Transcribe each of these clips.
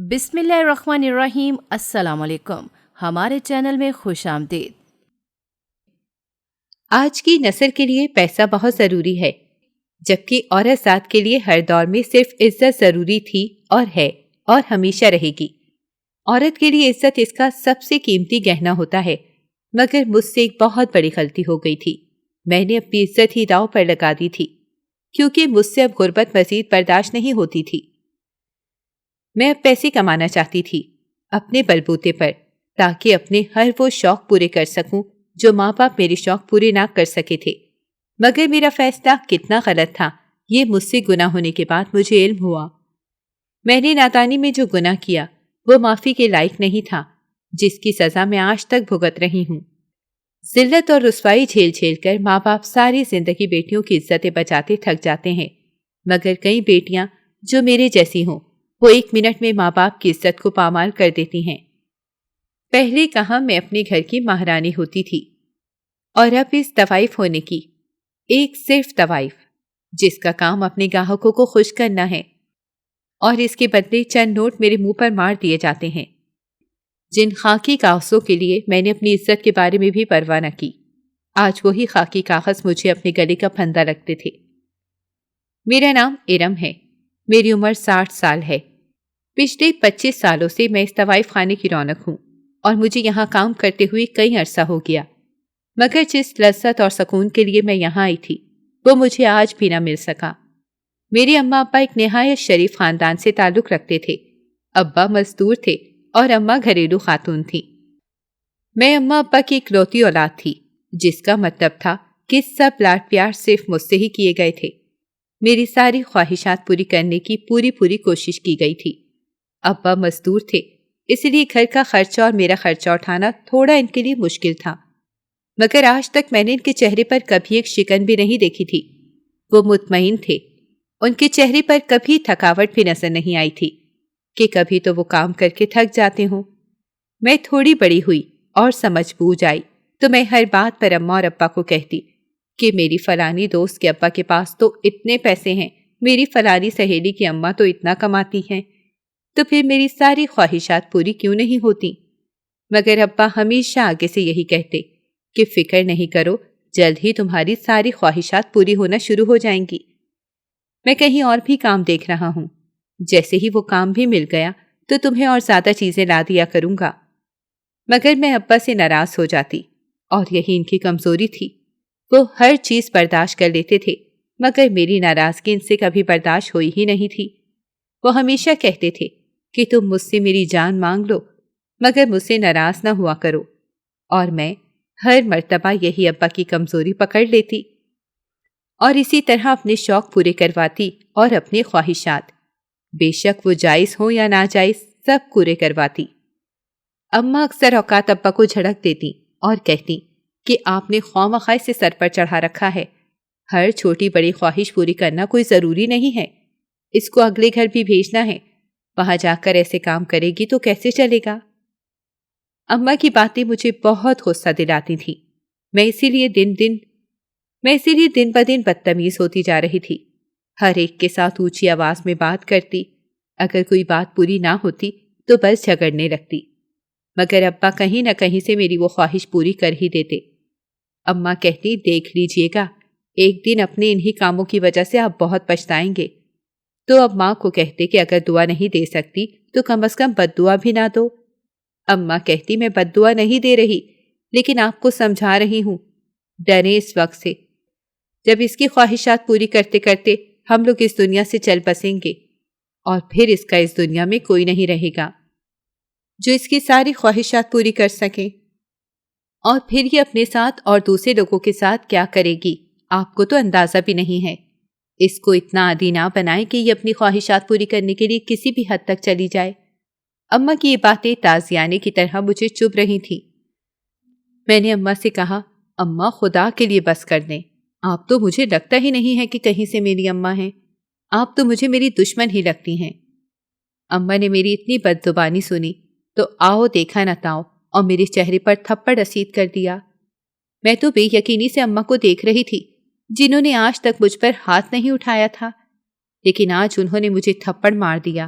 بسم اللہ الرحمن الرحیم۔ السلام علیکم، ہمارے چینل میں خوش آمدید۔ آج کی نسل کے لیے پیسہ بہت ضروری ہے، جبکہ عورت ذات کے لیے ہر دور میں صرف عزت ضروری تھی اور ہے اور ہمیشہ رہے گی۔ عورت کے لیے عزت اس کا سب سے قیمتی گہنا ہوتا ہے، مگر مجھ سے ایک بہت بڑی غلطی ہو گئی تھی۔ میں نے اپنی عزت ہی داؤ پر لگا دی تھی، کیونکہ مجھ سے اب غربت مزید برداشت نہیں ہوتی تھی۔ میں اب پیسے کمانا چاہتی تھی اپنے بلبوتے پر، تاکہ اپنے ہر وہ شوق پورے کر سکوں جو ماں باپ میرے شوق پورے نہ کر سکے تھے۔ مگر میرا فیصلہ کتنا غلط تھا، یہ مجھ سے گناہ ہونے کے بعد مجھے علم ہوا۔ میں نے نادانی میں جو گناہ کیا وہ معافی کے لائق نہیں تھا، جس کی سزا میں آج تک بھگت رہی ہوں۔ ذلت اور رسوائی جھیل جھیل کر ماں باپ ساری زندگی بیٹیوں کی عزتیں بچاتے تھک جاتے ہیں، مگر کئی بیٹیاں جو میرے جیسی ہوں وہ 1 منٹ میں ماں باپ کی عزت کو پامال کر دیتی ہیں۔ پہلے کہاں میں اپنے گھر کی مہارانی ہوتی تھی، اور اب اس طوائف ہونے کی، ایک صرف طوائف جس کا کام اپنے گاہکوں کو خوش کرنا ہے، اور اس کے بدلے چند نوٹ میرے منہ پر مار دیے جاتے ہیں۔ جن خاکی کاغذوں کے لیے میں نے اپنی عزت کے بارے میں بھی پرواہ نہ کی، آج وہی خاکی کاغذ مجھے اپنے گلے کا پھندا لگتے تھے۔ میرا نام ارم ہے، میری عمر 60 سال ہے۔ پچھلے 25 سالوں سے میں اس طوائف خانے کی رونق ہوں، اور مجھے یہاں کام کرتے ہوئے کئی عرصہ ہو گیا، مگر جس لذت اور سکون کے لیے میں یہاں آئی تھی وہ مجھے آج بھی نہ مل سکا۔ میرے اماں ابا ایک نہایت شریف خاندان سے تعلق رکھتے تھے۔ ابا مزدور تھے اور اماں گھریلو خاتون تھیں۔ میں اماں ابا کی اکلوتی اولاد تھی، جس کا مطلب تھا کہ سب لاڈ پیار صرف مجھ سے ہی کیے گئے تھے۔ میری ساری خواہشات پوری کرنے کی پوری کوشش کی گئی تھی۔ ابا مزدور تھے، اس لیے گھر کا خرچہ اور میرا خرچہ اٹھانا تھوڑا ان کے لیے مشکل تھا، مگر آج تک میں نے ان کے چہرے پر کبھی ایک شکن بھی نہیں دیکھی تھی۔ وہ مطمئن تھے، ان کے چہرے پر کبھی تھکاوٹ بھی نظر نہیں آئی تھی کہ کبھی تو وہ کام کر کے تھک جاتے ہوں۔ میں تھوڑی بڑی ہوئی اور سمجھ بوجھ آئی تو میں ہر بات پر اماں اور ابا کو کہتی کہ میری فلانی دوست کے ابا کے پاس تو اتنے پیسے ہیں، میری فلانی سہیلی کی اماں تو اتنا کماتی ہیں، تو پھر میری ساری خواہشات پوری کیوں نہیں ہوتی؟ مگر ابا ہمیشہ آگے سے یہی کہتے کہ فکر نہیں کرو، جلد ہی تمہاری ساری خواہشات پوری ہونا شروع ہو جائیں گی۔ میں کہیں اور بھی کام دیکھ رہا ہوں، جیسے ہی وہ کام بھی مل گیا تو تمہیں اور زیادہ چیزیں لا دیا کروں گا۔ مگر میں ابا سے ناراض ہو جاتی، اور یہی ان کی کمزوری تھی۔ وہ ہر چیز برداشت کر لیتے تھے، مگر میری ناراضگی ان سے کبھی برداشت ہوئی ہی نہیں تھی۔ وہ ہمیشہ کہتے تھے کہ تم مجھ سے میری جان مانگ لو، مگر مجھ سے ناراض نہ ہوا کرو، اور میں ہر مرتبہ یہی ابا کی کمزوری پکڑ لیتی، اور اسی طرح اپنے شوق پورے کرواتی اور اپنے خواہشات، بے شک وہ جائز ہوں یا ناجائز، سب پورے کرواتی۔ اماں اکثر اوقات ابا کو جھڑک دیتی اور کہتی کہ آپ نے خواہ سے سر پر چڑھا رکھا ہے، ہر چھوٹی بڑی خواہش پوری کرنا کوئی ضروری نہیں ہے، اس کو اگلے گھر بھی بھیجنا ہے، وہاں جا کر ایسے کام کرے گی تو کیسے چلے گا؟ اماں کی باتیں مجھے بہت غصہ دلاتی تھیں۔ میں اسی لیے دن بدن بدتمیز ہوتی جا رہی تھی، ہر ایک کے ساتھ اونچی آواز میں بات کرتی، اگر کوئی بات پوری نہ ہوتی تو بس جھگڑنے لگتی، مگر ابا کہیں نہ کہیں سے میری وہ خواہش پوری کر ہی دیتے۔ اماں کہتی دیکھ لیجئے گا، ایک دن اپنے انہی کاموں کی وجہ سے آپ بہت پچھتائیں گے۔ تو اب ماں کو کہتے کہ اگر دعا نہیں دے سکتی تو کم از کم بد دعا بھی نہ دو۔ اماں کہتی میں بد دعا نہیں دے رہی، لیکن آپ کو سمجھا رہی ہوں، ڈریں اس وقت سے، جب اس کی خواہشات پوری کرتے کرتے ہم لوگ اس دنیا سے چل بسیں گے، اور پھر اس کا اس دنیا میں کوئی نہیں رہے گا جو اس کی ساری خواہشات پوری کر سکے، اور پھر یہ اپنے ساتھ اور دوسرے لوگوں کے ساتھ کیا کرے گی آپ کو تو اندازہ بھی نہیں ہے۔ اس کو اتنا عادی نہ بنائیں کہ یہ اپنی خواہشات پوری کرنے کے لیے کسی بھی حد تک چلی جائے۔ اماں کی یہ باتیں تازیانے کی طرح مجھے چبھ رہی تھیں۔ میں نے اماں سے کہا، اماں خدا کے لیے بس کر دیں، آپ تو مجھے لگتا ہی نہیں ہے کہ کہیں سے میری اماں ہیں، آپ تو مجھے میری دشمن ہی لگتی ہیں۔ اماں نے میری اتنی بدزبانی سنی تو آؤ دیکھا نہ تاؤ اور میرے چہرے پر تھپڑ رسید کر دیا۔ میں تو بے یقینی سے اماں کو دیکھ رہی تھی، جنہوں نے آج تک مجھ پر ہاتھ نہیں اٹھایا تھا، لیکن آج انہوں نے مجھے تھپڑ مار دیا۔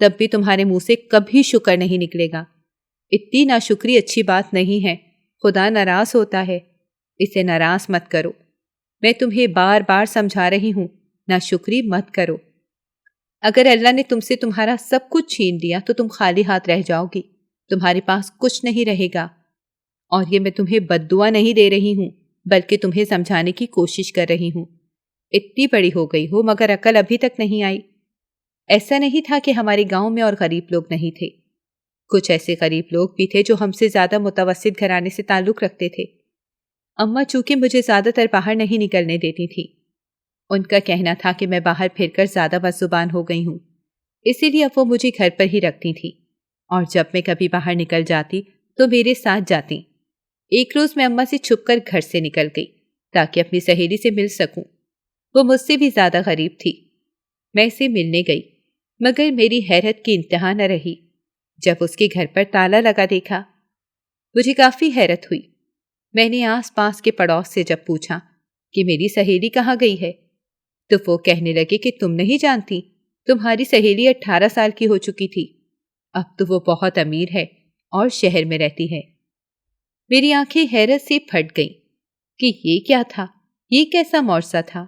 تب بھی تمہارے منہ سے کبھی شکر نہیں نکلے گا۔ اتنی ناشکری اچھی بات نہیں ہے، خدا ناراض ہوتا ہے، اسے ناراض مت کرو۔ میں تمہیں بار بار سمجھا رہی ہوں، ناشکری مت کرو۔ اگر اللہ نے تم سے تمہارا سب کچھ چھین لیا تو تم خالی ہاتھ رہ جاؤ گی، تمہارے پاس کچھ نہیں رہے گا۔ اور یہ میں تمہیں بد دعا نہیں دے رہی ہوں، بلکہ تمہیں سمجھانے کی کوشش کر رہی ہوں۔ اتنی بڑی ہو گئی ہو مگر عقل ابھی تک نہیں آئی۔ ایسا نہیں تھا کہ ہمارے گاؤں میں اور غریب لوگ نہیں تھے، کچھ ایسے غریب لوگ بھی تھے جو ہم سے زیادہ متوسط گھرانے سے تعلق رکھتے تھے۔ اماں چونکہ مجھے زیادہ تر باہر نہیں نکلنے دیتی تھی، ان کا کہنا تھا کہ میں باہر پھر کر زیادہ بد زبان ہو گئی ہوں، اسی لیے اب وہ مجھے گھر پر ہی رکھتی تھی، اور جب میں کبھی باہر نکل جاتی تو میرے ساتھ جاتی۔ ایک روز میں اماں سے چھپ کر گھر سے نکل گئی تاکہ اپنی سہیلی سے مل سکوں۔ وہ مجھ سے بھی زیادہ غریب تھی۔ میں اسے ملنے گئی، مگر میری حیرت کی انتہا نہ رہی جب اس کے گھر پر تالا لگا دیکھا۔ مجھے کافی حیرت ہوئی۔ میں نے آس پاس کے پڑوس سے جب پوچھا کہ میری سہیلی کہاں گئی ہے تو وہ کہنے لگے کہ تم نہیں جانتی، تمہاری سہیلی 18 سال کی ہو چکی تھی، اب تو وہ بہت امیر ہے اور شہر میں رہتی ہے۔ میری آنکھیں حیرت سے پھٹ گئیں کہ یہ کیا تھا، یہ کیسا معجزہ تھا۔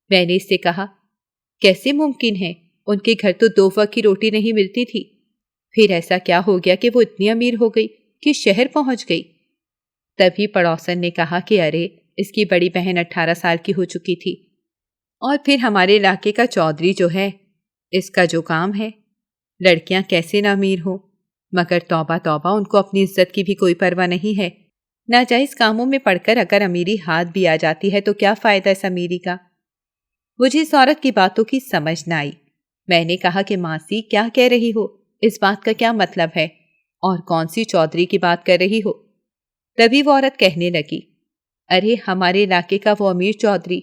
میں نے اس سے کہا، کیسے ممکن ہے، ان کے گھر تو 2 وقت کی روٹی نہیں ملتی تھی، پھر ایسا کیا ہو گیا کہ وہ اتنی امیر ہو گئی کہ شہر پہنچ گئی؟ تبھی پڑوسن نے کہا کہ ارے اس کی بڑی بہن 18 سال کی ہو چکی تھی، اور پھر ہمارے علاقے کا چودھری جو ہے، اس کا جو کام ہے، لڑکیاں کیسے نہ امیر ہوں، مگر توبہ توبہ ان کو اپنی عزت کی بھی کوئی پرواہ نہیں ہے۔ ناجائز کاموں میں پڑھ کر اگر امیری ہاتھ بھی آ جاتی ہے تو کیا فائدہ اس امیری کا؟ مجھے اس عورت کی باتوں کی سمجھ نہ آئی۔ میں نے کہا کہ ماسی کیا کہہ رہی ہو، اس بات کا کیا مطلب ہے، اور کون سی چودھری کی بات کر رہی ہو؟ تبھی وہ عورت کہنے لگی، ارے ہمارے علاقے کا وہ امیر چودھری،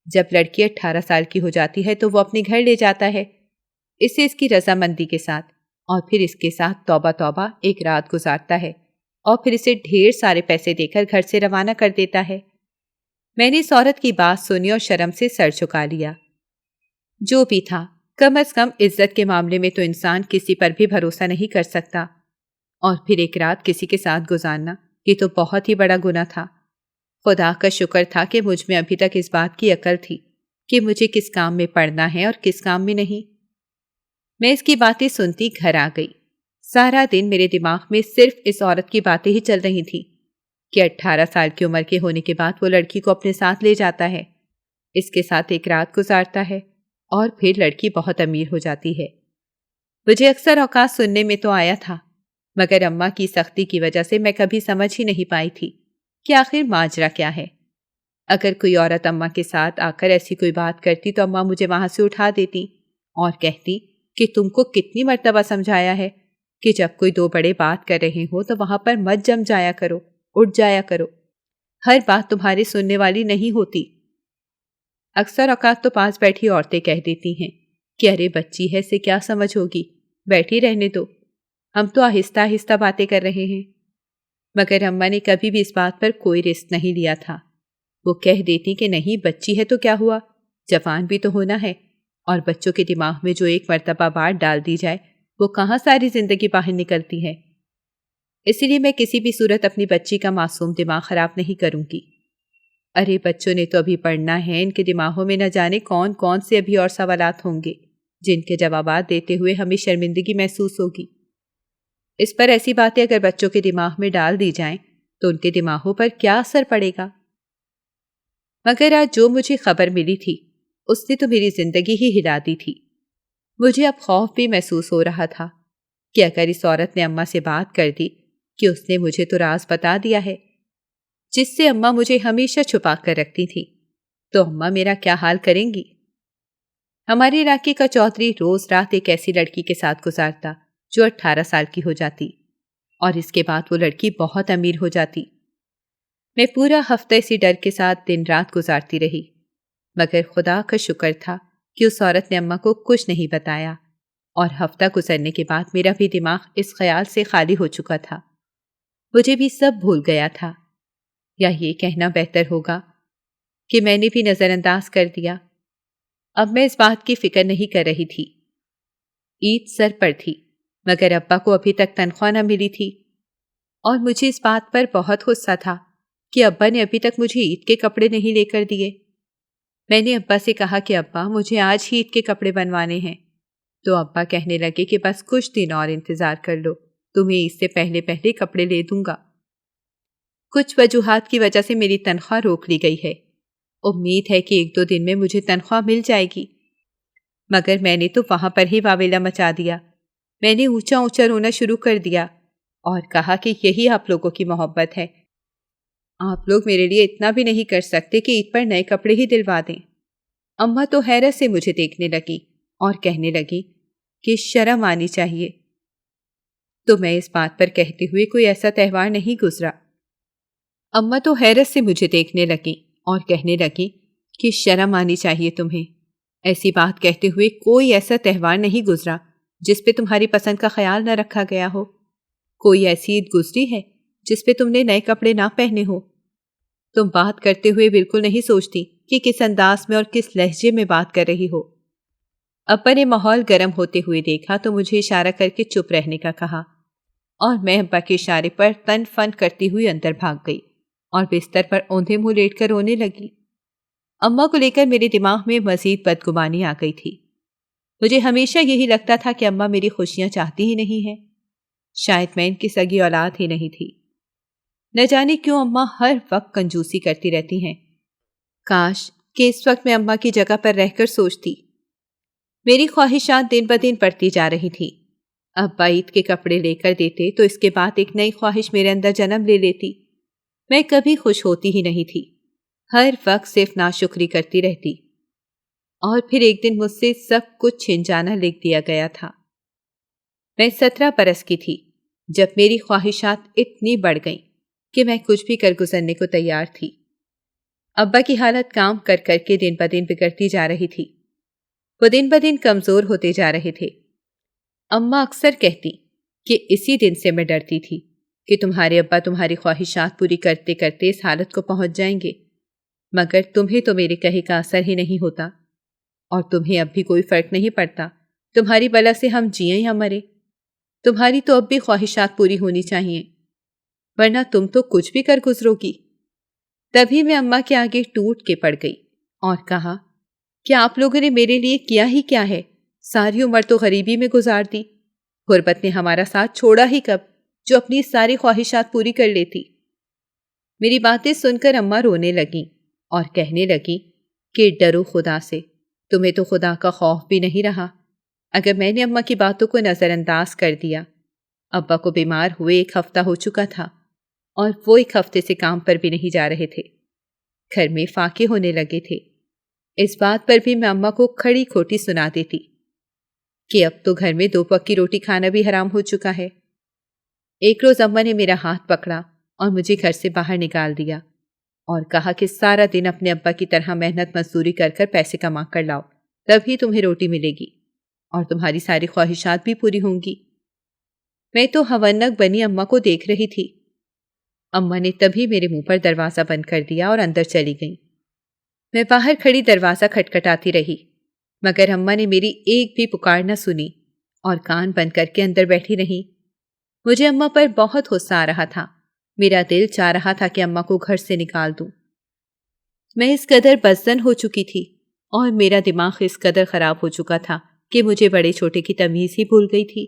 جب لڑکی 18 سال کی ہو جاتی ہے تو وہ اپنے گھر لے جاتا ہے اسے اس کی رضامندی کے ساتھ، اور پھر اس کے ساتھ توبہ توبہ ایک رات گزارتا ہے، اور پھر اسے ڈھیر سارے پیسے دے کر گھر سے روانہ کر دیتا ہے۔ میں نے اس عورت کی بات سنی اور شرم سے سر جھکا لیا۔ جو بھی تھا، کم از کم عزت کے معاملے میں تو انسان کسی پر بھی بھروسہ نہیں کر سکتا، اور پھر ایک رات کسی کے ساتھ گزارنا، یہ تو بہت ہی بڑا گناہ تھا۔ خدا کا شکر تھا کہ مجھ میں ابھی تک اس بات کی عقل تھی کہ مجھے کس کام میں پڑنا ہے اور کس کام میں نہیں۔ میں اس کی باتیں سنتی گھر آ گئی۔ سارا دن میرے دماغ میں صرف اس عورت کی باتیں ہی چل رہی تھیں کہ 18 سال کی عمر کے ہونے کے بعد وہ لڑکی کو اپنے ساتھ لے جاتا ہے، اس کے ساتھ ایک رات گزارتا ہے، اور پھر لڑکی بہت امیر ہو جاتی ہے۔ مجھے اکثر اوقات سننے میں تو آیا تھا، مگر اماں کی سختی کی وجہ سے میں کبھی سمجھ ہی نہیں پائی تھی کہ آخر ماجرا کیا ہے۔ اگر کوئی عورت اماں کے ساتھ آ کر ایسی کوئی بات کرتی تو اماں مجھے وہاں سے اٹھا دیتی اور کہتی کہ تم کو کتنی مرتبہ سمجھایا ہے کہ جب کوئی 2 بڑے بات کر رہے ہو تو وہاں پر مت جم جایا کرو، اٹھ جایا کرو، ہر بات تمہارے سننے والی نہیں ہوتی۔ اکثر اوقات تو پاس بیٹھی عورتیں کہہ دیتی ہیں کہ ارے بچی ہے، سے کیا سمجھ ہوگی، بیٹھی رہنے دو، ہم تو آہستہ آہستہ باتیں کر رہے ہیں۔ مگر اماں نے کبھی بھی اس بات پر کوئی رسک نہیں لیا تھا۔ وہ کہہ دیتی کہ نہیں، بچی ہے تو کیا ہوا، جوان بھی تو ہونا ہے، اور بچوں کے دماغ میں جو ایک مرتبہ بات ڈال دی جائے وہ کہاں ساری زندگی باہر نکلتی ہے۔ اسی لیے میں کسی بھی صورت اپنی بچی کا معصوم دماغ خراب نہیں کروں گی۔ ارے بچوں نے تو ابھی پڑھنا ہے، ان کے دماغوں میں نہ جانے کون کون سے ابھی اور سوالات ہوں گے جن کے جوابات دیتے ہوئے ہمیں شرمندگی محسوس ہوگی۔ اس پر ایسی باتیں اگر بچوں کے دماغ میں ڈال دی جائیں تو ان کے دماغوں پر کیا اثر پڑے گا؟ مگر آج جو مجھے خبر ملی تھی اس نے تو میری زندگی ہی ہلا دی تھی۔ مجھے اب خوف بھی محسوس ہو رہا تھا کہ اگر اس عورت نے اماں سے بات کر دی کہ اس نے مجھے تو راز بتا دیا ہے جس سے اماں مجھے ہمیشہ چھپا کر رکھتی تھی، تو اماں میرا کیا حال کریں گی؟ ہمارے علاقے کا چودھری روز رات ایک ایسی لڑکی کے ساتھ گزارتا جو 18 سال کی ہو جاتی، اور اس کے بعد وہ لڑکی بہت امیر ہو جاتی۔ میں پورا ہفتہ اسی ڈر کے ساتھ دن رات گزارتی رہی، مگر خدا کا شکر تھا کہ اس عورت نے اماں کو کچھ نہیں بتایا، اور ہفتہ گزرنے کے بعد میرا بھی دماغ اس خیال سے خالی ہو چکا تھا، مجھے بھی سب بھول گیا تھا، یا یہ کہنا بہتر ہوگا کہ میں نے بھی نظر انداز کر دیا۔ اب میں اس بات کی فکر نہیں کر رہی تھی عید سر پر تھی مگر ابا کو ابھی تک تنخواہ نہ ملی تھی، اور مجھے اس بات پر بہت غصہ تھا کہ ابا نے ابھی تک مجھے عید کے کپڑے نہیں لے کر دیے۔ میں نے ابا سے کہا کہ ابا مجھے آج ہی عید کے کپڑے بنوانے ہیں، تو ابا کہنے لگے کہ بس کچھ دن اور انتظار کر لو، تمہیں عید سے پہلے پہلے کپڑے لے دوں گا۔ کچھ وجوہات کی وجہ سے میری تنخواہ روک لی گئی ہے، امید ہے کہ 1-2 دن میں مجھے تنخواہ مل جائے گی، مگر میں نے تو وہاں پر ہی واویلا مچا دیا۔ میں نے اونچا اونچا رونا شروع کر دیا اور کہا کہ یہی آپ لوگوں کی محبت ہے، آپ لوگ میرے لیے اتنا بھی نہیں کر سکتے کہ عید پر نئے کپڑے ہی دلوا دیں۔ اماں تو حیرت سے مجھے دیکھنے لگی اور کہنے لگی کہ شرم آنی چاہیے، تو میں اس بات پر کہتے ہوئے کوئی ایسا تہوار نہیں گزرا۔ اماں تو حیرت سے مجھے دیکھنے لگی اور کہنے لگی کہ شرم آنی چاہیے تمہیں، ایسی بات کہتے ہوئے کوئی ایسا تہوار نہیں گزرا جس پہ تمہاری پسند کا خیال نہ رکھا گیا ہو، کوئی ایسی عید گزری ہے جس پہ تم نے نئے کپڑے نہ پہنے ہو۔ تم بات کرتے ہوئے بالکل نہیں سوچتی کہ کس انداز میں اور کس لہجے میں بات کر رہی ہو۔ ابا نے ماحول گرم ہوتے ہوئے دیکھا تو مجھے اشارہ کر کے چپ رہنے کا کہا، اور میں ابا کے اشارے پر تن فن کرتی ہوئی اندر بھاگ گئی اور بستر پر اوندھے منہ لیٹ کر رونے لگی۔ اماں کو لے کر میرے دماغ میں مزید بدگمانی آ گئی تھی۔ مجھے ہمیشہ یہی لگتا تھا کہ اماں میری خوشیاں چاہتی ہی نہیں ہیں، شاید میں ان کی سگی اولاد ہی نہیں تھی۔ نہ جانے کیوں اماں ہر وقت کنجوسی کرتی رہتی ہیں۔ کاش کہ اس وقت میں اماں کی جگہ پر رہ کر سوچتی۔ میری خواہشات دن بدن بڑھتی جا رہی تھی۔ ابا عید کے کپڑے لے کر دیتے تو اس کے بعد ایک نئی خواہش میرے اندر جنم لے لیتی۔ میں کبھی خوش ہوتی ہی نہیں تھی، ہر وقت صرف ناشکری کرتی رہتی، اور پھر ایک دن مجھ سے سب کچھ چھن جانا لکھ دیا گیا تھا۔ میں 17 برس کی تھی جب میری خواہشات اتنی بڑھ گئیں کہ میں کچھ بھی کر گزرنے کو تیار تھی۔ ابا کی حالت کام کر کر کے دن بدن بگڑتی جا رہی تھی، وہ دن بدن کمزور ہوتے جا رہے تھے۔ اماں اکثر کہتی کہ اسی دن سے میں ڈرتی تھی کہ تمہارے ابا تمہاری خواہشات پوری کرتے کرتے اس حالت کو پہنچ جائیں گے، مگر تمہیں تو میرے کہے کا اثر ہی نہیں ہوتا، اور تمہیں اب بھی کوئی فرق نہیں پڑتا تمہاری بلا سے ہم جئیں یا مرے۔ تمہاری تو اب بھی خواہشات پوری ہونی چاہیے، ورنہ تم تو کچھ بھی کر گزرو گی۔ تبھی میں اماں کے آگے ٹوٹ کے پڑ گئی اور کہا کہ آپ لوگوں نے میرے لیے کیا ہی کیا ہے، ساری عمر تو غریبی میں گزار دی، غربت نے ہمارا ساتھ چھوڑا ہی کب جو اپنی ساری خواہشات پوری کر لیتی۔ میری باتیں سن کر اماں رونے لگیں اور کہنے لگی کہ ڈرو خدا سے، تمہیں تو خدا کا خوف بھی نہیں رہا۔ اگر میں نے اماں کی باتوں کو نظر انداز کر دیا، ابا کو بیمار ہوئے 1 ہفتہ ہو چکا تھا اور وہ 1 ہفتے سے کام پر بھی نہیں جا رہے تھے، گھر میں فاقے ہونے لگے تھے۔ اس بات پر بھی میں اماں کو کھڑی کھوٹی سنا دیتی کہ اب تو گھر میں 2 پکی روٹی کھانا بھی حرام ہو چکا ہے۔ ایک روز اماں نے میرا ہاتھ پکڑا اور مجھے گھر سے باہر نکال دیا اور کہا کہ سارا دن اپنے ابا کی طرح محنت مزدوری کر کر پیسے کما کر لاؤ، تبھی تمہیں روٹی ملے گی اور تمہاری ساری خواہشات بھی پوری ہوں گی۔ میں تو حونک بنی اماں کو دیکھ رہی تھی۔ اماں نے تبھی میرے منہ پر دروازہ بند کر دیا اور اندر چلی گئیں۔ میں باہر کھڑی دروازہ کھٹکھٹاتی رہی، مگر اماں نے میری ایک بھی پکار نہ سنی اور کان بند کر کے اندر بیٹھی رہی۔ مجھے اماں پر بہت غصہ آ رہا تھا، میرا دل چاہ رہا تھا کہ اماں کو گھر سے نکال دوں۔ میں اس قدر بزدل ہو چکی تھی اور میرا دماغ اس قدر خراب ہو چکا تھا کہ مجھے بڑے چھوٹے کی تمیز ہی بھول گئی تھی۔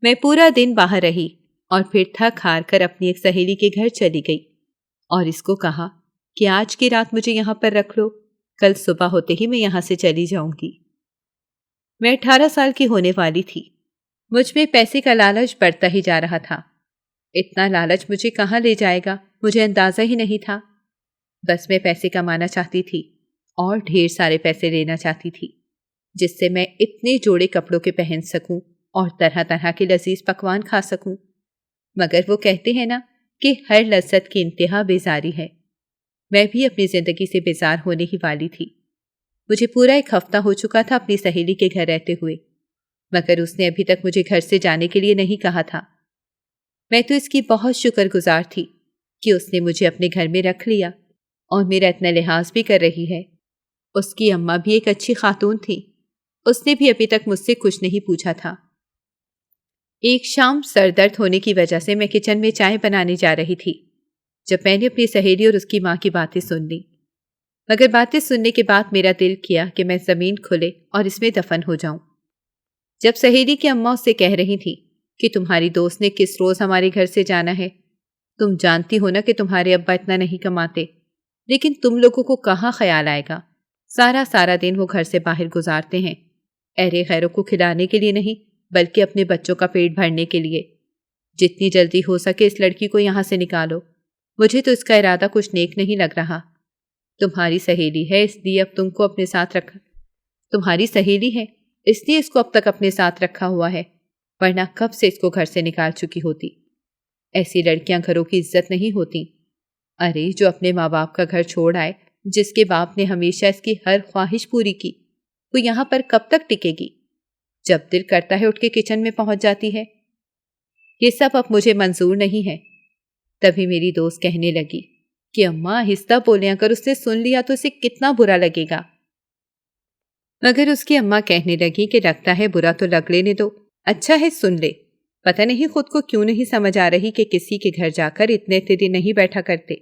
میں پورا دن باہر رہی اور پھر تھک ہار کر اپنی ایک سہیلی کے گھر چلی گئی اور اس کو کہا کہ آج کی رات مجھے یہاں پر رکھ لو، کل صبح ہوتے ہی میں یہاں سے چلی جاؤں گی۔ میں 18 سال کی ہونے والی تھی، مجھ میں پیسے کا لالچ بڑھتا ہی جا رہا تھا۔ اتنا لالچ مجھے کہاں لے جائے گا مجھے اندازہ ہی نہیں تھا، بس میں پیسے کمانا چاہتی تھی اور ڈھیر سارے پیسے لینا چاہتی تھی جس سے میں اتنے جوڑے کپڑوں کے پہن سکوں اور طرح طرح کے لذیذ پکوان کھا سکوں۔ مگر وہ کہتے ہیں نا کہ ہر لذت کی انتہا بیزاری ہے، میں بھی اپنی زندگی سے بیزار ہونے ہی والی تھی۔ مجھے پورا 1 ہفتہ ہو چکا تھا اپنی سہیلی کے گھر رہتے ہوئے، مگر اس نے ابھی تک مجھے گھر سے جانے کے لیے نہیں کہا تھا۔ میں تو اس کی بہت شکر گزار تھی کہ اس نے مجھے اپنے گھر میں رکھ لیا اور میرا اتنا لحاظ بھی کر رہی ہے۔ اس کی اماں بھی ایک اچھی خاتون تھی، اس نے بھی ابھی تک مجھ سے کچھ نہیں پوچھا تھا۔ ایک شام سر درد ہونے کی وجہ سے میں کچن میں چائے بنانے جا رہی تھی جب میں نے اپنی سہیلی اور اس کی ماں کی باتیں سن لی، مگر باتیں سننے کے بعد میرا دل کیا کہ میں زمین کھلے اور اس میں دفن ہو جاؤں۔ جب سہیلی کی اماں اس سے کہہ رہی تھی کہ تمہاری دوست نے کس روز ہمارے گھر سے جانا ہے، تم جانتی ہو نا کہ تمہارے ابا اتنا نہیں کماتے، لیکن تم لوگوں کو کہاں خیال آئے گا، سارا دن وہ گھر سے باہر گزارتے ہیں، اہل خیروں کو کھلانے کے لیے نہیں بلکہ اپنے بچوں کا پیٹ بھرنے کے لیے۔ جتنی جلدی ہو سکے اس لڑکی کو یہاں سے نکالو، مجھے تو اس کا ارادہ کچھ نیک نہیں لگ رہا۔ تمہاری سہیلی ہے اس لیے اب تم کو اپنے ساتھ رکھا تمہاری سہیلی ہے اس لیے اس کو اب تک اپنے ساتھ رکھا ہوا ہے، ورنہ کب سے اس کو گھر سے نکال چکی ہوتی۔ ایسی لڑکیاں گھروں کی عزت نہیں ہوتی۔ ارے جو اپنے ماں باپ کا گھر چھوڑ آئے، جس کے باپ نے ہمیشہ اس کی ہر خواہش پوری کی، وہ یہاں پر کب تک ٹکے گی؟ جب دل کرتا ہے اٹھ کے کچن میں پہنچ جاتی ہے۔ یہ سب اب مجھے منظور نہیں ہے۔ تبھی میری دوست کہنے لگی کہ اماں آہستہ بولیں، اگر اس نے سن لیا تو اسے کتنا برا لگے گا۔ مگر اس کی اماں کہنے لگی کہ لگتا ہے برا تو لگ لینے دو، اچھا ہے سن لے، پتہ نہیں خود کو کیوں نہیں سمجھ آ رہی کہ کسی کے گھر جا کر اتنے دن نہیں بیٹھا کرتے،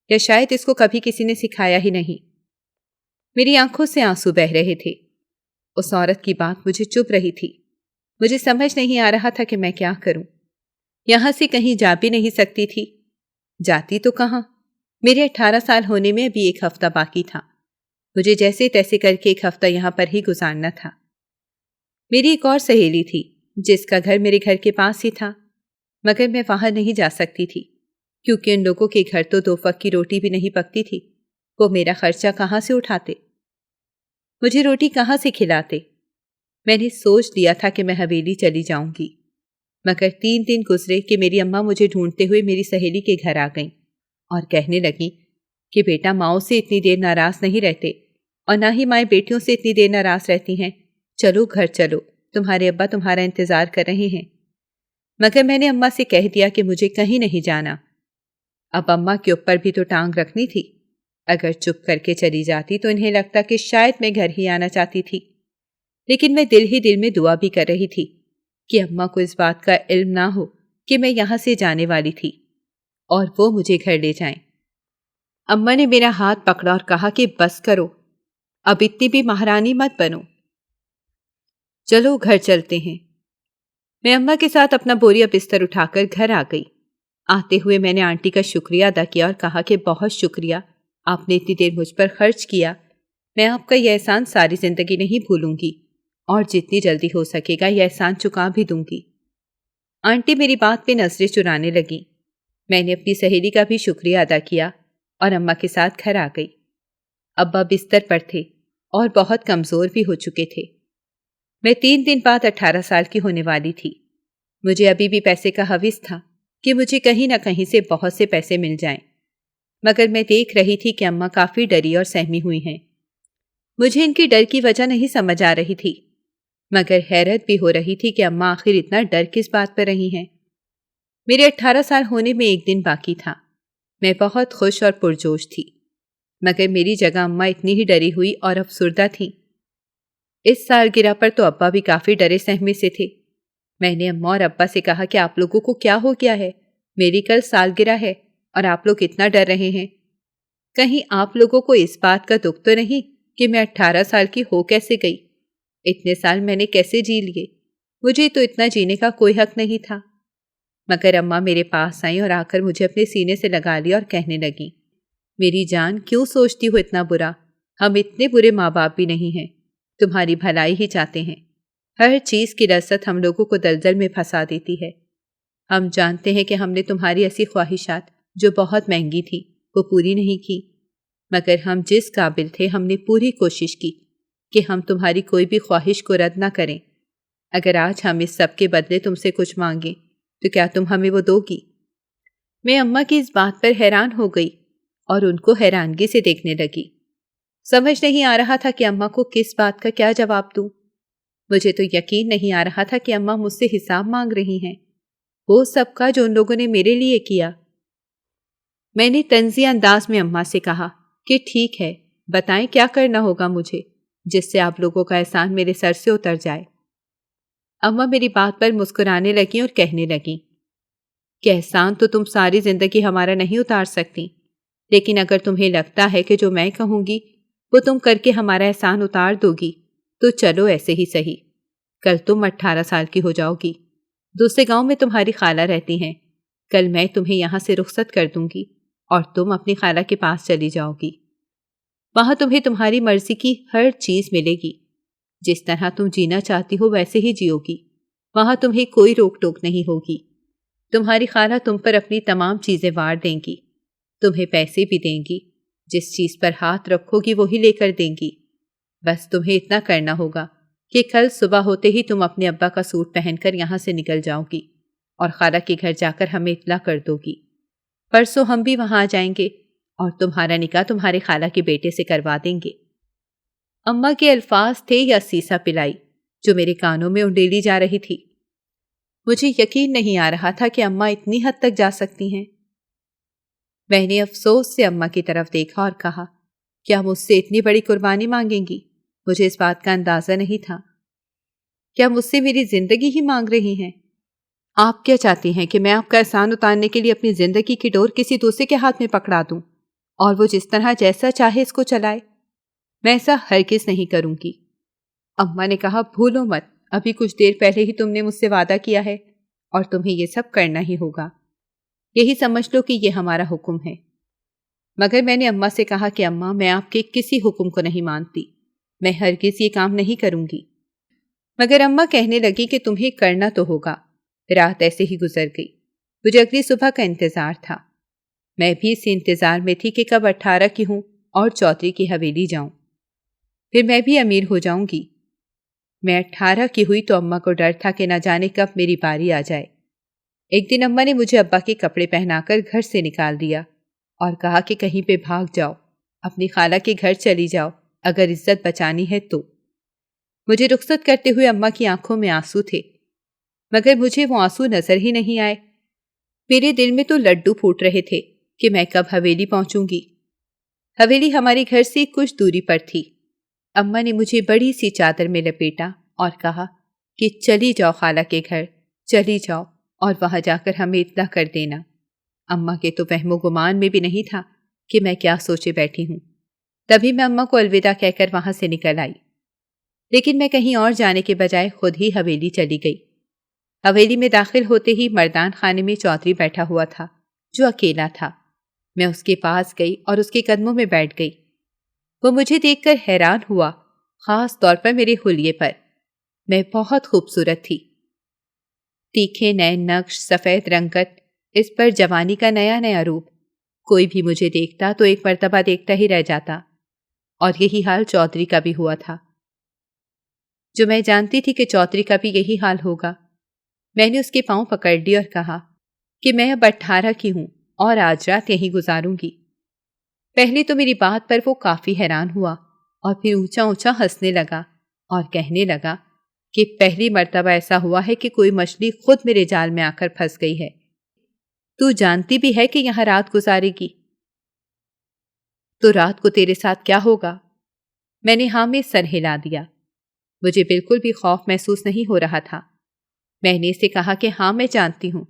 یا شاید اس کو کبھی کسی نے سکھایا ہی نہیں۔ میری آنکھوں سے آنسو بہہ رہے تھے۔ اس عورت کی بات مجھے چبھ رہی تھی۔ مجھے سمجھ نہیں آ رہا تھا کہ میں کیا کروں۔ یہاں سے کہیں جا بھی نہیں سکتی تھی۔ جاتی تو کہاں؟ میرے 18 سال ہونے میں ابھی ایک ہفتہ باقی تھا۔ مجھے جیسے تیسے کر کے ایک ہفتہ یہاں پر ہی گزارنا تھا۔ میری ایک اور سہیلی تھی جس کا گھر میرے گھر کے پاس ہی تھا، مگر میں وہاں نہیں جا سکتی تھی کیونکہ ان لوگوں کے گھر تو 2 وقت کی روٹی بھی نہیں پکتی تھی۔ وہ میرا خرچہ کہاں سے اٹھاتے؟ مجھے روٹی کہاں سے کھلاتے؟ میں نے سوچ لیا تھا کہ میں حویلی چلی جاؤں گی، مگر 3 دن گزرے کہ میری اماں مجھے ڈھونڈتے ہوئے میری سہیلی کے گھر آ گئیں اور کہنے لگیں کہ بیٹا ماؤں سے اتنی دیر ناراض نہیں رہتے اور نہ ہی مائیں بیٹیوں سے اتنی دیر ناراض رہتی ہیں، چلو گھر چلو، تمہارے ابا تمہارا انتظار کر رہے ہیں۔ مگر میں نے اماں سے کہہ دیا کہ مجھے کہیں نہیں جانا۔ اب اماں کے اوپر بھی تو ٹانگ رکھنی تھی۔ اگر چپ کر کے چلی جاتی تو انہیں لگتا کہ شاید میں گھر ہی آنا چاہتی تھی، لیکن میں دل ہی دل میں دعا بھی کر رہی تھی کہ اماں کو اس بات کا علم نہ ہو کہ میں یہاں سے جانے والی تھی اور وہ مجھے گھر لے جائیں۔ اماں نے میرا ہاتھ پکڑا اور کہا کہ بس کرو، اب اتنی بھی مہارانی مت بنو، چلو گھر چلتے ہیں۔ میں اماں کے ساتھ اپنا بوریا بستر اٹھا کر گھر آ گئی۔ آتے ہوئے میں نے آنٹی کا شکریہ ادا کیا اور کہا کہ بہت شکریہ، آپ نے اتنی دیر مجھ پر خرچ کیا، میں آپ کا یہ احسان ساری زندگی نہیں بھولوں گی اور جتنی جلدی ہو سکے گا یہ احسان چکا بھی دوں گی۔ آنٹی میری بات پہ نظریں چرانے لگی۔ میں نے اپنی سہیلی کا بھی شکریہ ادا کیا اور اماں کے ساتھ گھر آ گئی۔ ابا بستر پر تھے اور بہت کمزور بھی ہو چکے تھے۔ میں 3 دن بعد 18 سال کی ہونے والی تھی۔ مجھے ابھی بھی پیسے کا ہوس تھا کہ مجھے کہیں نہ کہیں سے بہت سے پیسے مل جائیں، مگر میں دیکھ رہی تھی کہ اماں کافی ڈری اور سہمی ہوئی ہیں۔ مجھے ان کی ڈر کی وجہ نہیں سمجھ آ رہی تھی، مگر حیرت بھی ہو رہی تھی کہ اماں آخر اتنا ڈر کس بات پر رہی ہیں۔ میرے 18 سال ہونے میں 1 دن باقی تھا۔ میں بہت خوش اور پرجوش تھی، مگر میری جگہ اماں اتنی ہی ڈری ہوئی اور افسردہ تھیں۔ اس سالگرہ پر تو ابا بھی کافی ڈرے سہمے سے تھے۔ میں نے اماں اور ابا سے کہا کہ آپ لوگوں کو کیا ہو گیا ہے؟ میری کل سالگرہ ہے اور آپ لوگ اتنا ڈر رہے ہیں۔ کہیں آپ لوگوں کو اس بات کا دکھ تو نہیں کہ میں 18 سال کی ہو کیسے گئی؟ اتنے سال میں نے کیسے جی لیے؟ مجھے تو اتنا جینے کا کوئی حق نہیں تھا۔ مگر اماں میرے پاس آئیں اور آ کر مجھے اپنے سینے سے لگا لیا اور کہنے لگیں، میری جان کیوں سوچتی ہو اتنا برا؟ ہم اتنے برے ماں باپ بھی نہیں ہیں، تمہاری بھلائی ہی چاہتے ہیں۔ ہر چیز کی لذت ہم لوگوں کو دلدل میں پھنسا دیتی ہے۔ ہم جانتے ہیں کہ ہم نے تمہاری ایسی خواہشات جو بہت مہنگی تھی وہ پوری نہیں کی، مگر ہم جس قابل تھے ہم نے پوری کوشش کی کہ ہم تمہاری کوئی بھی خواہش کو رد نہ کریں۔ اگر آج ہم اس سب کے بدلے تم سے کچھ مانگیں تو کیا تم ہمیں وہ دو گی؟ میں اماں کی اس بات پر حیران ہو گئی اور ان کو حیرانگی سے دیکھنے لگی۔ سمجھ نہیں آ رہا تھا کہ اماں کو کس بات کا کیا جواب دوں۔ مجھے تو یقین نہیں آ رہا تھا کہ اماں مجھ سے حساب مانگ رہی ہیں، وہ سب کا جو ان لوگوں نے میرے لیے کیا۔ میں نے طنزی انداز میں اماں سے کہا کہ ٹھیک ہے، بتائیں کیا کرنا ہوگا مجھے، جس سے آپ لوگوں کا احسان میرے سر سے اتر جائے۔ اماں میری بات پر مسکرانے لگیں اور کہنے لگیں کہ احسان تو تم ساری زندگی ہمارا نہیں اتار سکتی، لیکن اگر تمہیں لگتا ہے کہ جو میں کہوں گی وہ تم کر کے ہمارا احسان اتار دو گی تو چلو ایسے ہی صحیح۔ کل تم 18 سال کی ہو جاؤ گی، دوسرے گاؤں میں تمہاری خالہ رہتی ہیں، کل میں تمہیں یہاں سے رخصت کر دوں گی اور تم اپنی خالہ کے پاس چلی جاؤ گی۔ وہاں تمہیں تمہاری مرضی کی ہر چیز ملے گی، جس طرح تم جینا چاہتی ہو ویسے ہی جیو گی، وہاں تمہیں کوئی روک ٹوک نہیں ہوگی۔ تمہاری خالہ تم پر اپنی تمام چیزیں وار دیں گی، تمہیں پیسے بھی دیں گی، جس چیز پر ہاتھ رکھو گی وہی لے کر دیں گی۔ بس تمہیں اتنا کرنا ہوگا کہ کل صبح ہوتے ہی تم اپنے ابا کا سوٹ پہن کر یہاں سے نکل جاؤ گی اور خالہ کے گھر جا کر ہمیں اطلاع کر دو گی۔ پرسوں ہم بھی وہاں آ جائیں گے اور تمہارا نکاح تمہارے خالہ کے بیٹے سے کروا دیں گے۔ اماں کے الفاظ تھے یا سیسا پلائی جو میرے کانوں میں انڈیلی جا رہی تھی۔ مجھے یقین نہیں آ رہا تھا کہ اماں اتنی حد تک جا سکتی ہیں۔ میں نے افسوس سے اماں کی طرف دیکھا اور کہا، کیا مجھ سے اتنی بڑی قربانی مانگیں گی؟ مجھے اس بات کا اندازہ نہیں تھا۔ کیا مجھ سے میری زندگی ہی مانگ رہی ہیں؟ آپ کیا چاہتی ہیں کہ میں آپ کا احسان اتارنے کے لیے اپنی زندگی کی ڈور کسی دوسرے کے ہاتھ میں پکڑا دوں اور وہ جس طرح جیسا چاہے اس کو چلائے؟ میں ایسا ہرگز نہیں کروں گی۔ اماں نے کہا، بھولو مت، ابھی کچھ دیر پہلے ہی تم نے مجھ سے وعدہ کیا ہے اور تمہیں یہ سب کرنا ہی ہوگا۔ یہی سمجھ لو کہ یہ ہمارا حکم ہے۔ مگر میں نے اماں سے کہا کہ اماں، میں آپ کے کسی حکم کو نہیں مانتی، میں ہرگز یہ کام نہیں کروں گی۔ مگر اماں کہنے لگی کہ تمہیں کرنا تو ہوگا۔ رات ایسے ہی گزر گئی، مجھے اگلی صبح کا انتظار تھا۔ میں بھی اسی انتظار میں تھی کہ کب 18 کی ہوں اور چودھری کی حویلی جاؤں، پھر میں بھی امیر ہو جاؤں گی۔ میں 18 کی ہوئی تو اماں کو ڈر تھا کہ نہ جانے کب میری باری آ جائے۔ ایک دن اماں نے مجھے ابا کے کپڑے پہنا کر گھر سے نکال دیا اور کہا کہ کہیں پہ بھاگ جاؤ، اپنی خالہ کے گھر چلی جاؤ اگر عزت بچانی ہے تو۔ مجھے رخصت کرتے ہوئے اماں کی آنکھوں میں آنسو تھے، مگر مجھے وہ آنسو نظر ہی نہیں آئے۔ میرے دل میں تو لڈو پھوٹ رہے تھے کہ میں کب حویلی پہنچوں گی۔ حویلی ہمارے گھر سے کچھ دوری پر تھی۔ اماں نے مجھے بڑی سی چادر میں لپیٹا اور کہا کہ چلی جاؤ خالہ کے گھر، چلی جاؤ اور وہاں جا کر ہمیں اطلاع کر دینا۔ اماں کے تو وہم و گمان میں بھی نہیں تھا کہ میں کیا سوچے بیٹھی ہوں۔ تبھی میں اماں کو الوداع کہہ کر وہاں سے نکل آئی، لیکن میں کہیں اور جانے کے بجائے خود ہی حویلی چلی گئی۔ حویلی میں داخل ہوتے ہی مردان خانے میں چودھری بیٹھا ہوا تھا جو اکیلا تھا۔ میں اس کے پاس گئی اور اس کے قدموں میں بیٹھ گئی۔ وہ مجھے دیکھ کر حیران ہوا، خاص طور پر میرے حلیے پر۔ میں بہت خوبصورت تھی، تیکھے نئے نقش، سفید رنگت، اس پر جوانی کا نیا نیا روپ۔ کوئی بھی مجھے دیکھتا تو ایک مرتبہ دیکھتا ہی رہ جاتا، اور یہی حال چودھری کا بھی ہوا تھا، جو میں جانتی تھی کہ چودھری کا بھی یہی حال ہوگا۔ میں نے اس کے پاؤں پکڑ لی اور کہا کہ میں اب 18 کی ہوں اور آج رات یہیں گزاروں گی۔ پہلے تو میری بات پر وہ کافی حیران ہوا اور پھر اونچا اونچا ہنسنے لگا اور کہنے لگا کہ پہلی مرتبہ ایسا ہوا ہے کہ کوئی مچھلی خود میرے جال میں آ کر پھنس گئی ہے۔ تو جانتی بھی ہے کہ یہاں رات گزارے گی، تو رات کو تیرے ساتھ کیا ہوگا؟ میں نے ہاں میں سر ہلا دیا۔ مجھے بالکل بھی خوف محسوس نہیں ہو رہا تھا۔ میں نے اسے کہا کہ ہاں میں جانتی ہوں،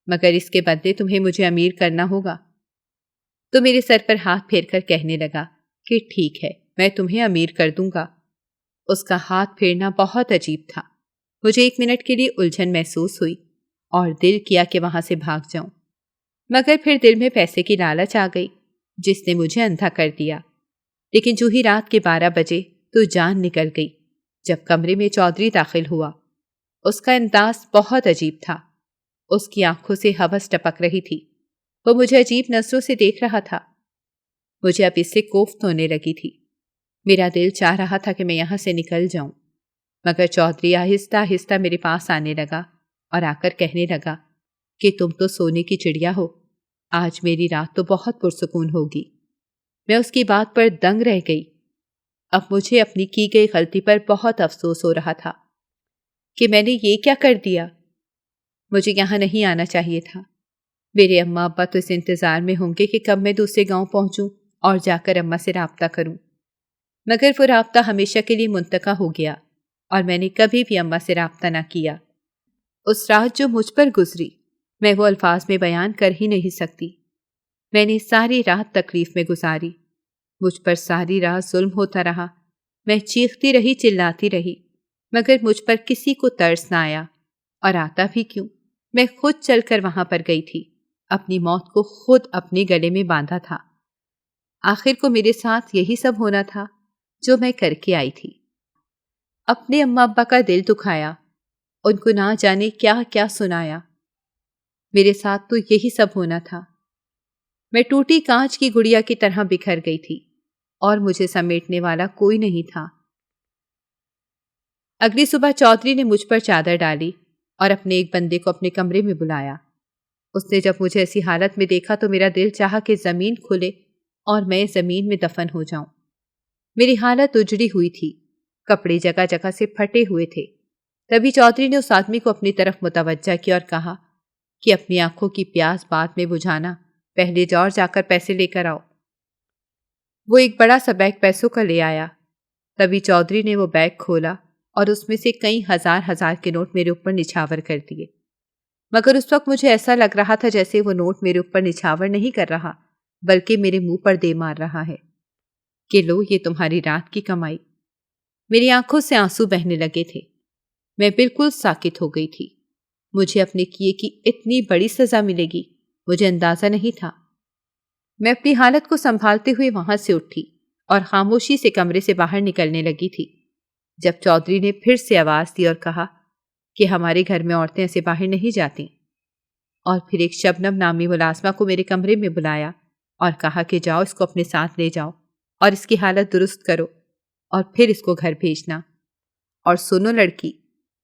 مگر اس کے بدلے تمہیں مجھے امیر کرنا ہوگا۔ تو میرے سر پر ہاتھ پھیر کر کہنے لگا کہ ٹھیک ہے، میں تمہیں امیر کر دوں گا۔ اس کا ہاتھ پھیرنا بہت عجیب تھا۔ مجھے ایک منٹ کے لیے الجھن محسوس ہوئی اور دل کیا کہ وہاں سے بھاگ جاؤں، مگر پھر دل میں پیسے کی لالچ آ گئی جس نے مجھے اندھا کر دیا۔ لیکن جو ہی رات کے 12 بجے تو جان نکل گئی جب کمرے میں چودھری داخل ہوا۔ اس کا انداز بہت عجیب تھا، اس کی آنکھوں سے ہوس ٹپک رہی تھی، وہ مجھے عجیب نظروں سے دیکھ رہا تھا۔ مجھے اب اس سے کوفت ہونے لگی تھی۔ میرا دل چاہ رہا تھا کہ میں یہاں سے نکل جاؤں، مگر چودھری آہستہ آہستہ میرے پاس آنے لگا اور آ کر کہنے لگا کہ تم تو سونے کی چڑیا ہو، آج میری رات تو بہت پرسکون ہوگی۔ میں اس کی بات پر دنگ رہ گئی۔ اب مجھے اپنی کی گئی غلطی پر بہت افسوس ہو رہا تھا کہ میں نے یہ کیا کر دیا۔ مجھے یہاں نہیں آنا چاہیے تھا۔ میرے اماں ابا تو اس انتظار میں ہوں گے کہ کب میں دوسرے گاؤں پہنچوں اور جا کر اماں سے رابطہ کروں۔ مگر وہ رابطہ ہمیشہ کے لیے منتقع ہو گیا اور میں نے کبھی بھی اماں سے رابطہ نہ کیا۔ اس رات جو مجھ پر گزری میں وہ الفاظ میں بیان کر ہی نہیں سکتی۔ میں نے ساری رات تکلیف میں گزاری، مجھ پر ساری رات ظلم ہوتا رہا، میں چیختی رہی، چلاتی رہی، مگر مجھ پر کسی کو ترس نہ آیا، اور آتا بھی کیوں؟ میں خود چل کر وہاں پر گئی تھی، اپنی موت کو خود اپنے گلے میں باندھا تھا۔ آخر کو میرے ساتھ یہی سب ہونا تھا جو میں کر کے آئی تھی۔ اپنے اماں ابا کا دل دکھایا، ان کو نہ جانے کیا کیا سنایا۔ میرے ساتھ تو یہی سب ہونا تھا۔ میں ٹوٹی کانچ کی گڑیا کی طرح بکھر گئی تھی اور مجھے سمیٹنے والا کوئی نہیں تھا۔ اگلی صبح چودھری نے مجھ پر چادر ڈالی اور اپنے ایک بندے کو اپنے کمرے میں بلایا۔ اس نے جب مجھے ایسی حالت میں دیکھا تو میرا دل چاہا کہ زمین کھلے اور میں زمین میں دفن ہو جاؤں۔ میری حالت اجڑی ہوئی تھی، کپڑے جگہ جگہ سے پھٹے ہوئے تھے۔ تبھی چودھری نے اس آدمی کو اپنی طرف متوجہ کیا اور کہا کہ اپنی آنکھوں کی پیاس بعد میں بجھانا، پہلے جا کر پیسے لے کر آؤ۔ وہ ایک بڑا سا بیگ پیسوں کا لے آیا۔ تبھی چودھری نے وہ بیگ کھولا اور اس میں سے کئی ہزار کے نوٹ میرے اوپر نچھاور کر دیے، مگر اس وقت مجھے ایسا لگ رہا تھا جیسے وہ نوٹ میرے اوپر نچھاور نہیں کر رہا بلکہ میرے منہ پر دے مار رہا ہے کہ لو یہ تمہاری رات کی کمائی۔ میری آنکھوں سے آنسو بہنے لگے تھے، میں بالکل ساکت ہو گئی تھی۔ مجھے اپنے کیے کی اتنی بڑی سزا ملے گی مجھے اندازہ نہیں تھا۔ میں اپنی حالت کو سنبھالتے ہوئے وہاں سے اٹھی اور خاموشی سے کمرے سے باہر نکلنے لگی تھی جب چودھری نے پھر سے آواز دی اور کہا کہ ہمارے گھر میں عورتیں ایسے باہر نہیں جاتی، اور پھر ایک شبنم نامی ملازمہ کو میرے کمرے میں بلایا اور کہا کہ جاؤ اس کو اپنے ساتھ لے جاؤ اور اس کی حالت درست کرو اور پھر اس کو گھر بھیجنا، اور سنو لڑکی،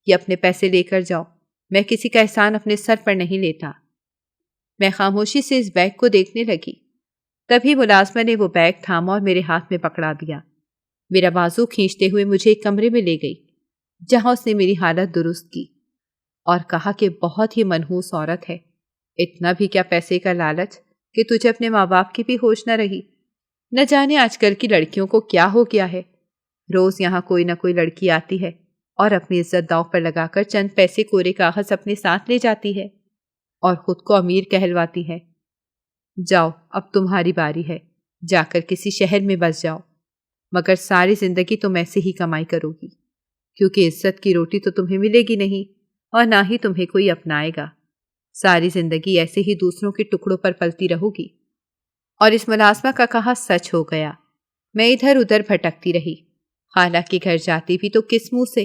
یہ اپنے پیسے لے کر جاؤ، میں کسی کا احسان اپنے سر پر نہیں لیتا۔ میں خاموشی سے اس بیگ کو دیکھنے لگی، تبھی ملازمہ نے وہ بیگ تھاما اور میرے ہاتھ میں پکڑا دیا۔ میرا بازو کھینچتے ہوئے مجھے ایک کمرے میں لے گئی جہاں اس نے میری حالت درست کی اور کہا کہ بہت ہی منحوس عورت ہے، اتنا بھی کیا پیسے کا لالچ کہ تجھے اپنے ماں باپ کی بھی ہوش نہ رہی۔ نہ جانے آج کل کی لڑکیوں کو کیا ہو گیا ہے، روز یہاں کوئی نہ کوئی لڑکی آتی ہے اور اپنی عزت داؤ پر لگا کر چند پیسے کورے کاغذ اپنے ساتھ لے جاتی ہے اور خود کو امیر کہلواتی ہے۔ جاؤ اب تمہاری باری ہے، جا کر کسی شہر میں بس جاؤ، مگر ساری زندگی تم ایسے ہی کمائی کرو گی، کیونکہ عزت کی روٹی تو تمہیں ملے گی نہیں اور نہ ہی تمہیں کوئی اپنائے گا۔ ساری زندگی ایسے ہی دوسروں کے ٹکڑوں پر پلتی رہو گی۔ اور اس ملازمہ کا کہا سچ ہو گیا۔ میں ادھر ادھر بھٹکتی رہی، خالہ کے گھر جاتی بھی تو کس منہ سے،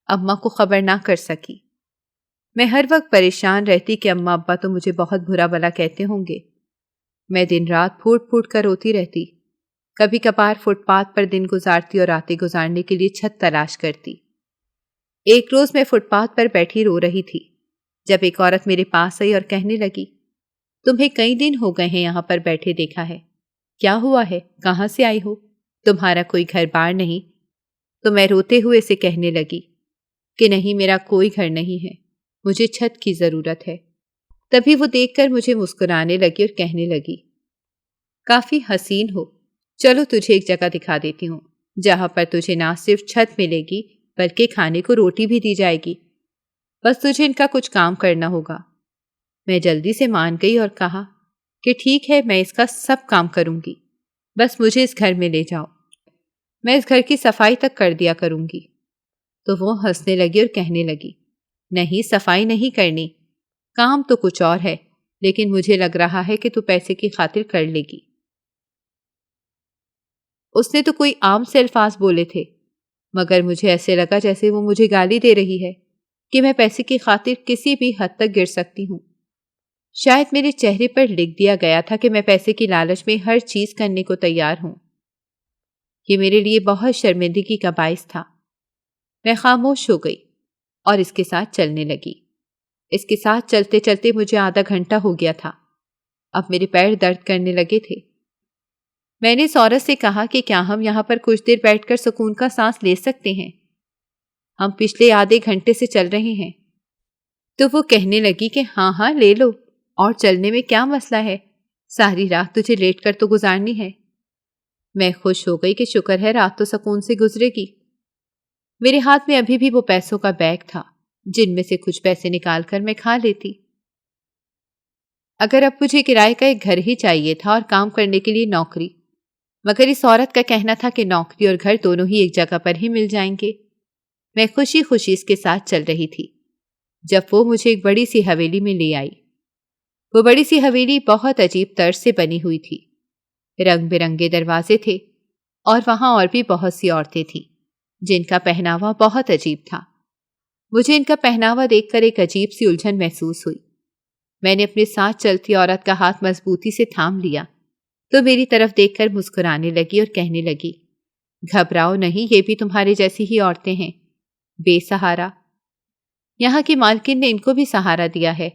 اماں کو خبر نہ کر سکی۔ میں ہر وقت پریشان رہتی کہ اماں ابا تو مجھے بہت برا بھلا کہتے ہوں گے۔ میں دن رات پھوٹ پھوٹ کر روتی رہتی، کبھی کبھار فٹ پاتھ پر دن گزارتی اور راتیں گزارنے کے لیے چھت تلاش کرتی۔ ایک روز میں فٹ پاتھ پر بیٹھی رو رہی تھی جب ایک عورت میرے پاس آئی اور کہنے لگی، تمہیں کئی دن ہو گئے ہیں یہاں پر بیٹھے دیکھا ہے، کیا ہوا ہے، کہاں سے آئی ہو، تمہارا کوئی گھر بار نہیں؟ تو میں روتے ہوئے سے کہنے لگی کہ نہیں، میرا کوئی گھر نہیں ہے، مجھے چھت کی ضرورت ہے۔ تبھی وہ دیکھ کر مجھے مسکرانے لگی اور کہنے لگی، کافی حسین ہو، چلو تجھے ایک جگہ دکھا دیتی ہوں جہاں پر تجھے نہ صرف چھت ملے گی بلکہ کھانے کو روٹی بھی دی جائے گی، بس تجھے ان کا کچھ کام کرنا ہوگا۔ میں جلدی سے مان گئی اور کہا کہ ٹھیک ہے، میں اس کا سب کام کروں گی، بس مجھے اس گھر میں لے جاؤ، میں اس گھر کی صفائی تک کر دیا کروں گی۔ تو وہ ہنسنے لگی اور کہنے لگی، نہیں، صفائی نہیں کرنی، کام تو کچھ اور ہے، لیکن مجھے لگ رہا ہے کہ تو پیسے کی خاطر کر لے گی۔ اس نے تو کوئی عام سے الفاظ بولے تھے، مگر مجھے ایسے لگا جیسے وہ مجھے گالی دے رہی ہے کہ میں پیسے کی خاطر کسی بھی حد تک گر سکتی ہوں۔ شاید میرے چہرے پر لکھ دیا گیا تھا کہ میں پیسے کی لالچ میں ہر چیز کرنے کو تیار ہوں۔ یہ میرے لیے بہت شرمندگی کا باعث تھا۔ میں خاموش ہو گئی اور اس کے ساتھ چلنے لگی۔ اس کے ساتھ چلتے چلتے مجھے آدھا گھنٹہ ہو گیا تھا۔ اب میرے پیر درد کرنے لگے تھے۔ میں نے اس عورت سے کہا کہ کیا ہم یہاں پر کچھ دیر بیٹھ کر سکون کا سانس لے سکتے ہیں؟ ہم پچھلے آدھے گھنٹے سے چل رہے ہیں۔ تو وہ کہنے لگی کہ ہاں ہاں لے لو، اور چلنے میں کیا مسئلہ ہے، ساری رات تجھے لیٹ کر تو گزارنی ہے۔ میں خوش ہو گئی کہ شکر ہے رات تو سکون سے گزرے گی۔ میرے ہاتھ میں ابھی بھی وہ پیسوں کا بیگ تھا جن میں سے کچھ پیسے نکال کر میں کھا لیتی۔ اگر اب مجھے کرائے کا ایک گھر ہی چاہیے تھا اور کام کرنے کے لیے نوکری، مگر اس عورت کا کہنا تھا کہ نوکری اور گھر دونوں ہی ایک جگہ پر ہی مل جائیں گے۔ میں خوشی خوشی اس کے ساتھ چل رہی تھی جب وہ مجھے ایک بڑی سی حویلی میں لے آئی۔ وہ بڑی سی حویلی بہت عجیب طرز سے بنی ہوئی تھی، رنگ برنگے دروازے تھے اور وہاں اور بھی بہت سی عورتیں تھیں جن کا پہناوا بہت عجیب تھا۔ مجھے ان کا پہناوا دیکھ کر ایک عجیب سی الجھن محسوس ہوئی۔ میں نے اپنے ساتھ چلتی عورت کا ہاتھ مضبوطی سے تھام لیا تو میری طرف دیکھ کر مسکرانے لگی اور کہنے لگی، گھبراؤ نہیں، یہ بھی تمہارے جیسی ہی عورتیں ہیں، بے سہارا۔ یہاں کی مالکن نے ان کو بھی سہارا دیا ہے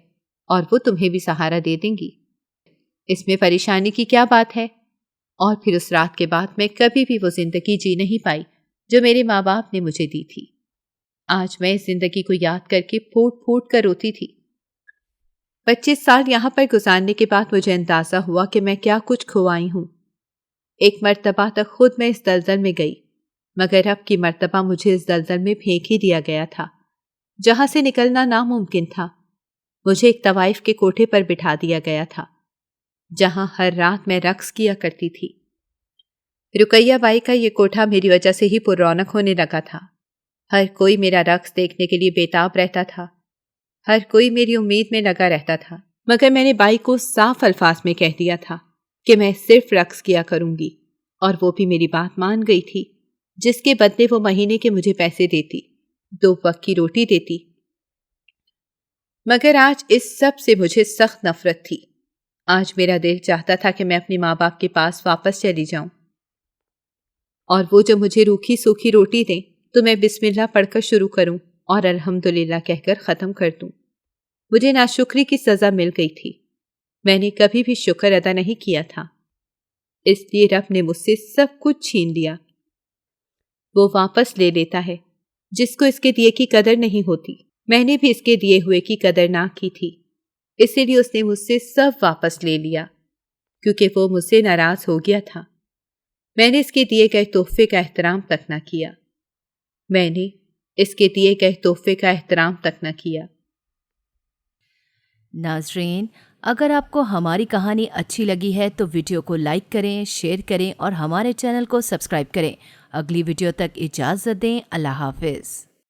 اور وہ تمہیں بھی سہارا دے دیں گی، اس میں پریشانی کی کیا بات ہے؟ اور پھر اس رات کے بعد میں کبھی بھی وہ زندگی جی نہیں پائی جو میرے ماں باپ نے مجھے دی تھی۔ آج میں اس زندگی کو یاد کر کے پھوٹ پھوٹ کر روتی تھی۔ 25 سال یہاں پر گزارنے کے بعد مجھے اندازہ ہوا کہ میں کیا کچھ کھوائی ہوں۔ ایک مرتبہ تک خود میں اس دلدل میں گئی، مگر اب کی مرتبہ مجھے اس دلدل میں پھینک ہی دیا گیا تھا جہاں سے نکلنا ناممکن تھا۔ مجھے ایک طوائف کے کوٹھے پر بٹھا دیا گیا تھا جہاں ہر رات میں رقص کیا کرتی تھی۔ رقیہ بائی کا یہ کوٹھا میری وجہ سے ہی پر رونق ہونے لگا تھا۔ ہر کوئی میرا رقص دیکھنے کے لیے بےتاب رہتا تھا، ہر کوئی میری امید میں لگا رہتا تھا، مگر میں نے بائی کو صاف الفاظ میں کہہ دیا تھا کہ میں صرف رقص کیا کروں گی، اور وہ بھی میری بات مان گئی تھی، جس کے بدلے وہ مہینے کے مجھے پیسے دیتی، 2 وقت کی روٹی دیتی۔ مگر آج اس سب سے مجھے سخت نفرت تھی۔ آج میرا دل چاہتا تھا کہ میں اپنے ماں باپ کے پاس واپس چلی جاؤں اور وہ جو مجھے روکھی سوکھی روٹی دیں تو میں بسم اللہ پڑھ کر شروع کروں اور الحمدللہ کہہ کر ختم کر دوں۔ مجھے ناشکری کی سزا مل گئی تھی، میں نے کبھی بھی شکر ادا نہیں کیا تھا، اس لیے رب نے مجھ سے سب کچھ چھین لیا۔ وہ واپس لے لیتا ہے جس کو اس کے دیے کی قدر نہیں ہوتی۔ میں نے بھی اس کے دیے ہوئے کی قدر نہ کی تھی، اسی لیے اس نے مجھ سے سب واپس لے لیا کیونکہ وہ مجھ سے ناراض ہو گیا تھا۔ میں نے اس کے دیے گئے تحفے کا احترام تک نہ کیا، میں نے اس کے دیے گئے تحفے کا احترام تک نہ کیا۔ ناظرین، اگر آپ کو ہماری کہانی اچھی لگی ہے تو ویڈیو کو لائک کریں، شیئر کریں اور ہمارے چینل کو سبسکرائب کریں۔ اگلی ویڈیو تک اجازت دیں۔ اللہ حافظ۔